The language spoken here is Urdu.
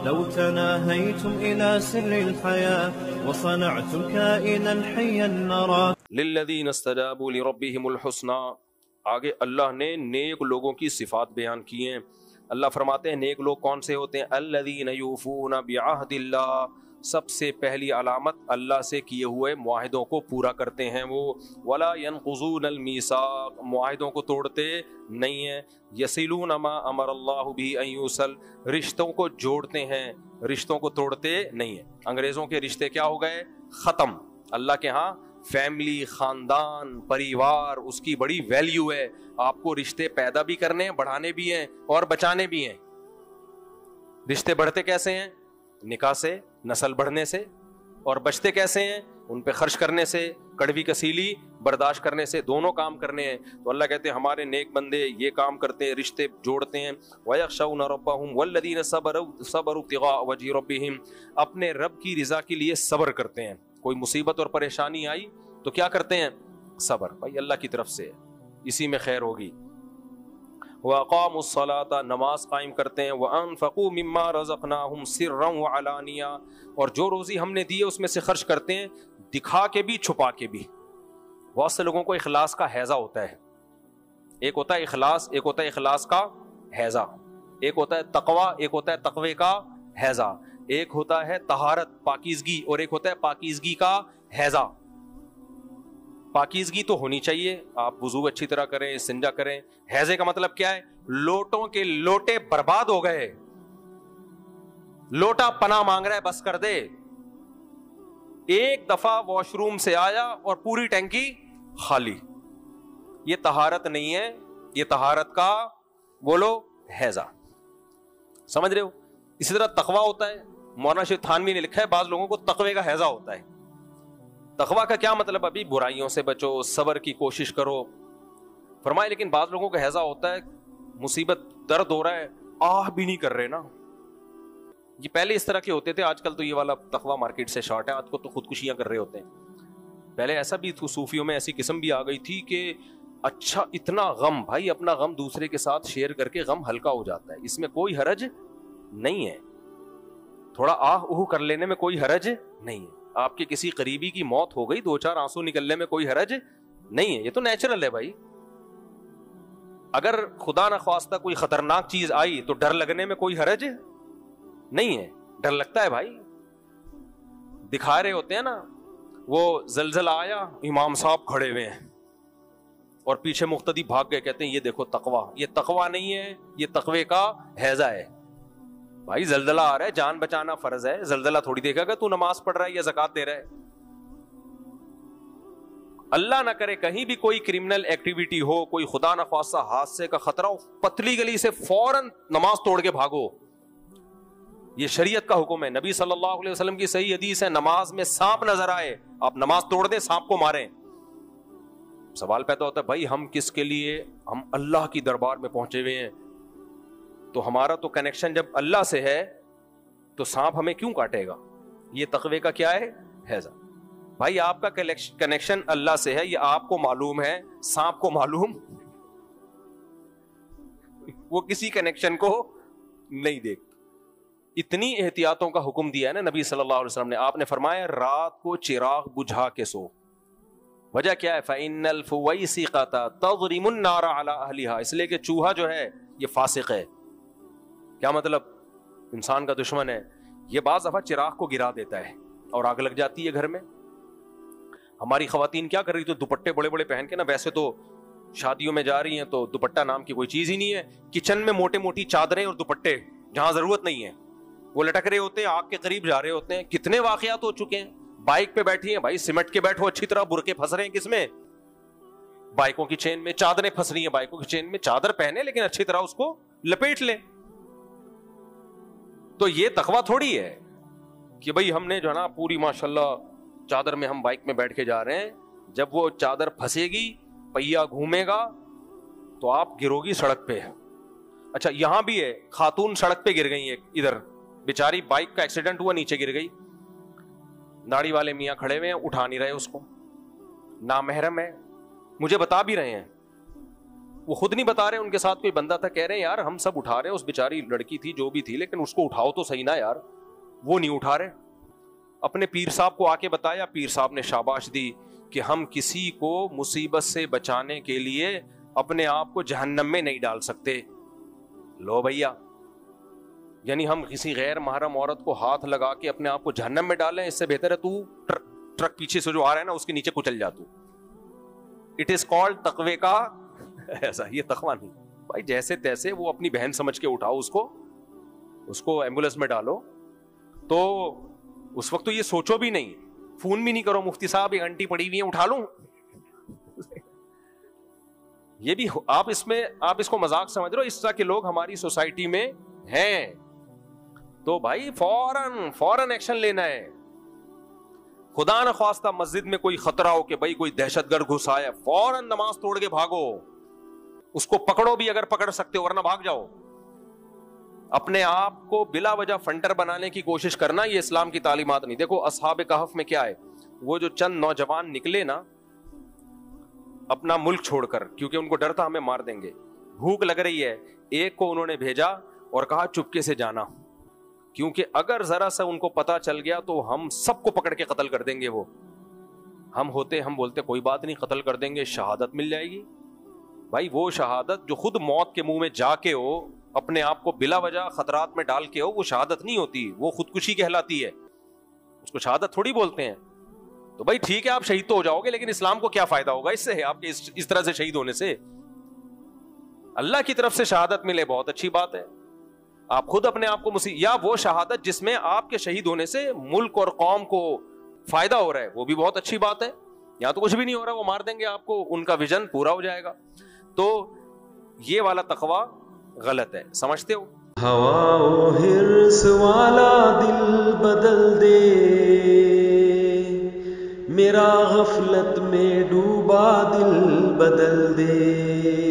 لو تناهيتم إلى سر الحياة وصنعتم كائنا حيا نرى للذین استجابوا لربهم الحسنى. آگے اللہ نے نیک لوگوں کی صفات بیان کی ہیں. اللہ فرماتے ہیں نیک لوگ کون سے ہوتے ہیں؟ الذین یوفون بعہد اللہ، سب سے پہلی علامت اللہ سے کیے ہوئے معاہدوں کو پورا کرتے ہیں وہ. ولا ينقضون المیثاق، معاہدوں کو توڑتے نہیں ہیں. یصلون ما امر اللہ به ان یوصل، رشتوں کو جوڑتے ہیں، رشتوں کو توڑتے نہیں ہیں. انگریزوں کے رشتے کیا ہو گئے؟ ختم. اللہ کے ہاں فیملی، خاندان، پریوار، اس کی بڑی ویلیو ہے. آپ کو رشتے پیدا بھی کرنے ہیں، بڑھانے بھی ہیں اور بچانے بھی ہیں. رشتے بڑھتے کیسے ہیں؟ نکاح سے، نسل بڑھنے سے. اور بچتے کیسے ہیں؟ ان پہ خرچ کرنے سے، کڑوی کسیلی برداشت کرنے سے. دونوں کام کرنے ہیں. تو اللہ کہتے ہیں ہمارے نیک بندے یہ کام کرتے ہیں، رشتے جوڑتے ہیں. وَيَخْشَوْنَ رَبَّهُمْ وَالَّذِينَ صَبَرُوا ابْتِغَاءَ وَجْهِ رَبِّهِمْ، اپنے رب کی رضا کے لیے صبر کرتے ہیں. کوئی مصیبت اور پریشانی آئی تو کیا کرتے ہیں؟ صبر. بھائی اللہ کی طرف سے اسی میں خیر ہوگی. وَأَقَامُوا الصَّلَاةَ، نماز قائم کرتے ہیں. وَأَنفَقُوا مِمَّا رَزَقْنَاهُمْ سِرًّا وَعَلَانِيَةً، اور جو روزی ہم نے دی ہے اس میں سے خرچ کرتے ہیں، دکھا کے بھی چھپا کے بھی. بہت سے لوگوں کو اخلاص کا ہیضہ ہوتا ہے. ایک ہوتا ہے اخلاص، ایک ہوتا ہے اخلاص کا ہیضہ. ایک ہوتا ہے تقوی، ایک ہوتا ہے تقوی کا ہیضہ. ایک ہوتا ہے طہارت، پاکیزگی، اور ایک ہوتا ہے پاکیزگی کا ہیضہ. پاکیزگی تو ہونی چاہیے، آپ وضو اچھی طرح کریں، استنجا کریں. ہیضے کا مطلب کیا ہے؟ لوٹوں کے لوٹے برباد ہو گئے، لوٹا پناہ مانگ رہا ہے، بس کر دے. ایک دفعہ واش روم سے آیا اور پوری ٹینکی خالی. یہ طہارت نہیں ہے، یہ طہارت کا بولو ہیضہ. سمجھ رہے ہو؟ اسی طرح تقویٰ ہوتا ہے. مولانا شیخ تھانوی نے لکھا ہے بعض لوگوں کو تقوی کا ہیضہ ہوتا ہے. تقویٰ کا کیا مطلب؟ ابھی برائیوں سے بچو، صبر کی کوشش کرو. فرمائے لیکن بعض لوگوں کا ہیضہ ہوتا ہے مصیبت، درد ہو رہا ہے، آہ بھی نہیں کر رہے نا. یہ پہلے اس طرح کے ہوتے تھے، آج کل تو یہ والا تقویٰ مارکیٹ سے شارٹ ہے. آج کو تو خودکشیاں کر رہے ہوتے ہیں. پہلے ایسا بھی تھا، صوفیوں میں ایسی قسم بھی آ گئی تھی کہ اچھا اتنا غم، بھائی اپنا غم دوسرے کے ساتھ شیئر کر کے غم ہلکا ہو جاتا ہے، اس میں کوئی حرج نہیں ہے. تھوڑا آہ اوہ کر لینے میں کوئی حرج نہیں ہے. آپ کے کسی قریبی کی موت ہو گئی، 2-4 آنسو نکلنے میں کوئی حرج نہیں ہے. یہ تو نیچرل ہے بھائی. اگر خدا نخواستہ کوئی خطرناک چیز آئی تو ڈر لگنے میں کوئی حرج نہیں ہے. ڈر لگتا ہے بھائی. دکھا رہے ہوتے ہیں نا، وہ زلزلہ آیا، امام صاحب کھڑے ہوئے ہیں اور پیچھے مقتدی بھاگ گئے، کہتے ہیں یہ دیکھو تقویٰ. یہ تقویٰ نہیں ہے، یہ تقوی کا ہیضہ ہے. بھائی زلزلہ آ رہا ہے، جان بچانا فرض ہے. زلزلہ تھوڑی دیکھا گا تو نماز پڑھ رہا ہے یا زکات دے رہا ہے. اللہ نہ کرے کہیں بھی کوئی کرمنل ایکٹیویٹی ہو، کوئی خدا نخواستہ حادثے کا خطرہ ہو، پتلی گلی سے فوراً نماز توڑ کے بھاگو. یہ شریعت کا حکم ہے. نبی صلی اللہ علیہ وسلم کی صحیح حدیث ہے، نماز میں سانپ نظر آئے آپ نماز توڑ دیں، سانپ کو ماریں. سوال پیدا ہوتا ہے بھائی ہم کس کے لیے؟ ہم اللہ کی دربار میں پہنچے ہوئے ہیں، تو ہمارا تو کنیکشن جب اللہ سے ہے تو سانپ ہمیں کیوں کاٹے گا؟ یہ تقوی کا کیا ہے؟ ہیضہ. بھائی آپ کا کنیکشن اللہ سے ہے، یہ آپ کو معلوم ہے، سانپ کو معلوم وہ کسی کنیکشن کو نہیں دیکھتا. اتنی احتیاطوں کا حکم دیا ہے نا نبی صلی اللہ علیہ وسلم نے. آپ نے فرمایا رات کو چراغ بجھا کے سو. وجہ کیا ہے؟ فَإِنَّ الْفُوَيْسِقَةَ تَضْرِمُ النَّارَ عَلَىٰ أَهْلِهَا، اس لیے کہ چوہا جو ہے یہ فاسق ہے. کیا مطلب؟ انسان کا دشمن ہے. یہ بعض دفعہ چراغ کو گرا دیتا ہے اور آگ لگ جاتی ہے گھر میں. ہماری خواتین کیا کر رہی؟ تو دوپٹے بڑے بڑے پہن کے نا، ویسے تو شادیوں میں جا رہی ہیں تو دوپٹہ نام کی کوئی چیز ہی نہیں ہے. کچن میں موٹے موٹی چادریں اور دوپٹے جہاں ضرورت نہیں ہے وہ لٹک رہے ہوتے ہیں، آگ کے قریب جا رہے ہوتے ہیں. کتنے واقعات ہو چکے ہیں. بائک پہ بیٹھی ہیں، بھائی سمٹ کے بیٹھو اچھی طرح. برقعے پھنس رہے ہیں کس میں؟ بائکوں کی چین میں. چادریں پھنس رہی ہیں بائکوں کی چین میں. چادر پہنے لیکن اچھی طرح اس کو لپیٹ لیں. تو یہ تقویٰ تھوڑی ہے کہ بھئی ہم نے جو ہے نا پوری ماشاءاللہ چادر میں ہم بائک میں بیٹھ کے جا رہے ہیں. جب وہ چادر پھنسے گی، پہیا گھومے گا تو آپ گرو گی سڑک پہ. اچھا یہاں بھی ہے، خاتون سڑک پہ گر گئی. ایک ادھر بیچاری بائک کا ایکسیڈنٹ ہوا، نیچے گر گئی. داڑھی والے میاں کھڑے ہوئے ہیں، اٹھا نہیں رہے اس کو. نامحرم ہے، مجھے بتا بھی رہے ہیں وہ خود نہیں بتا رہے, ان کے ساتھ کوئی بندہ تھا, کہہ رہے ہیں یار ہم سب اٹھا رہے ہیں, اس بیچاری لڑکی تھی جو بھی تھی, لیکن اس کو اٹھاؤ تو صحیح نا یار, وہ نہیں اٹھا رہے. اپنے پیر صاحب کو آ کے بتایا, پیر صاحب نے شاباش دی کہ ہم کسی کو مصیبت سے بچانے کے لیے اپنے آپ کو جہنم میں نہیں ڈال سکتے. لو بھیا, یعنی ہم کسی غیر محرم عورت کو ہاتھ لگا کے اپنے آپ کو جہنم میں ڈالیں, اس سے بہتر ہے تو ٹرک پیچھے سے جو آ رہا ہے نا اس کے نیچے کچل جا تو. اٹ از کالڈ تقوی کا ایسا, یہ تقوی نہیں بھائی. جیسے تیسے وہ اپنی بہن سمجھ کے اٹھاؤ, اس کو ایمبولینس میں ڈالو. تو اس وقت تو یہ سوچو بھی نہیں, فون بھی نہیں کرو, مفتی صاحب ایک آنٹی پڑی ہوئی ہے اٹھا لوں. یہ بھی آپ اس کو مذاق سمجھ رہے ہو. اس طرح کے لوگ ہماری سوسائٹی میں ہیں, تو بھائی فوراً ایکشن لینا ہے. خدا نہ خواستہ مسجد میں کوئی خطرہ ہو کہ بھائی کوئی دہشت گرد گھس آیا, فوراً نماز توڑ کے بھاگو, اس کو پکڑو بھی اگر پکڑ سکتے ہو, ورنہ بھاگ جاؤ. اپنے آپ کو بلا وجہ فنٹر بنانے کی کوشش کرنا, یہ اسلام کی تعلیمات نہیں. دیکھو اصحاب کہف میں کیا ہے, وہ جو چند نوجوان نکلے نا اپنا ملک چھوڑ کر, کیونکہ ان کو ڈر تھا ہمیں مار دیں گے, بھوک لگ رہی ہے, ایک کو انہوں نے بھیجا اور کہا چپکے سے جانا, کیونکہ اگر ذرا سا ان کو پتا چل گیا تو ہم سب کو پکڑ کے قتل کر دیں گے. وہ ہم بولتے کوئی بات نہیں, قتل کر دیں گے, شہادت مل جائے گی. بھائی وہ شہادت جو خود موت کے منہ میں جا کے ہو, اپنے آپ کو بلا وجہ خطرات میں ڈال کے ہو, وہ شہادت نہیں ہوتی, وہ خودکشی کہلاتی ہے. اس کو شہادت تھوڑی بولتے ہیں. تو بھائی ٹھیک ہے آپ شہید تو ہو جاؤ گے, لیکن اسلام کو کیا فائدہ ہوگا اس سے, آپ کے اس طرح سے شہید ہونے سے؟ اللہ کی طرف سے شہادت ملے بہت اچھی بات ہے. آپ خود اپنے آپ کو یا وہ شہادت جس میں آپ کے شہید ہونے سے ملک اور قوم کو فائدہ ہو رہا ہے, وہ بھی بہت اچھی بات ہے. یہاں تو کچھ بھی نہیں ہو رہا, وہ مار دیں گے آپ کو, ان کا ویژن پورا ہو جائے گا. تو یہ والا تقوی غلط ہے, سمجھتے ہو؟ ہوا و حرص والا دل بدل دے, میرا غفلت میں ڈوبا دل بدل دے.